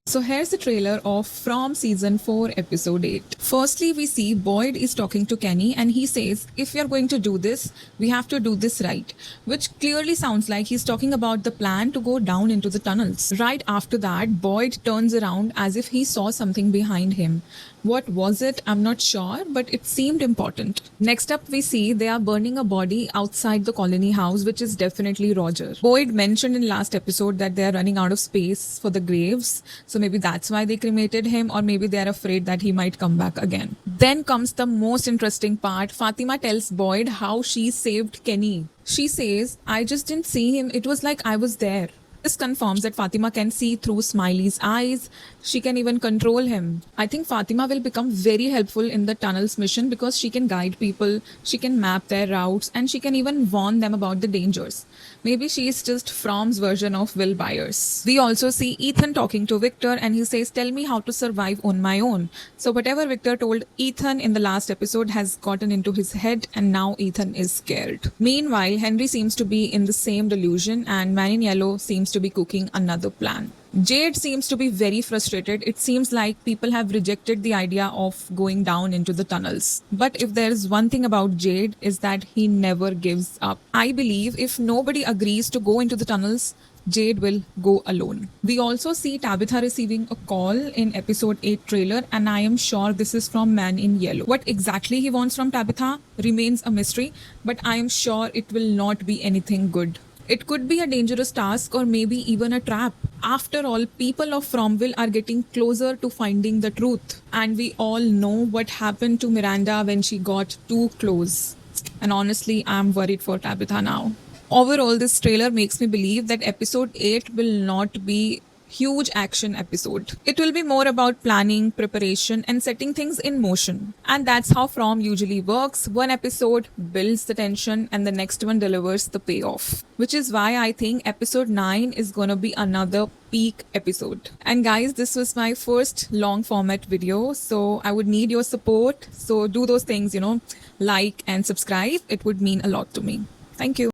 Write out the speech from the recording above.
So here's the trailer of From Season 4, Episode 8. Firstly, we see Boyd is talking to Kenny and he says, if we are going to do this, we have to do this right. Which clearly sounds like he's talking about the plan to go down into the tunnels. Right after that, Boyd turns around as if he saw something behind him. What was it? I'm not sure, but it seemed important. Next up, we see they are burning a body outside the colony house, which is definitely Roger. Boyd mentioned in last episode that they are running out of space for the graves. So maybe that's why they cremated him, or maybe they are afraid that he might come back again. Then comes the most interesting part. Fatima tells Boyd how she saved Kenny. She says, I just didn't see him. It was like I was there. This confirms that Fatima can see through Smiley's eyes. She can even control him. I think Fatima will become very helpful in the tunnels mission because she can guide people, she can map their routes, and she can even warn them about the dangers. Maybe she is just From's version of Will Byers. We also see Ethan talking to Victor and he says, tell me how to survive on my own. So whatever Victor told Ethan in the last episode has gotten into his head and now Ethan is scared. Meanwhile, Henry seems to be in the same delusion and Man in Yellow seems to be cooking another plan. Jade seems to be very frustrated. It seems like people have rejected the idea of going down into the tunnels. But if there is one thing about Jade is that he never gives up. I believe if nobody agrees to go into the tunnels, Jade will go alone. We also see Tabitha receiving a call in episode 8 trailer and I am sure this is from Man in Yellow. What exactly he wants from Tabitha remains a mystery, but I am sure it will not be anything good. It could be a dangerous task or maybe even a trap. After all, people of Fromville are getting closer to finding the truth. And we all know what happened to Miranda when she got too close. And honestly, I'm worried for Tabitha now. Overall, this trailer makes me believe that episode 8 will not be huge action episode. It will be more about planning, preparation, and setting things in motion. And that's how From usually works. One episode builds the tension and the next one delivers the payoff. Which is why I think episode 9 is gonna be another peak episode. And guys, this was my first long format video, so I would need your support. So do those things, like and subscribe. It would mean a lot to me. Thank you.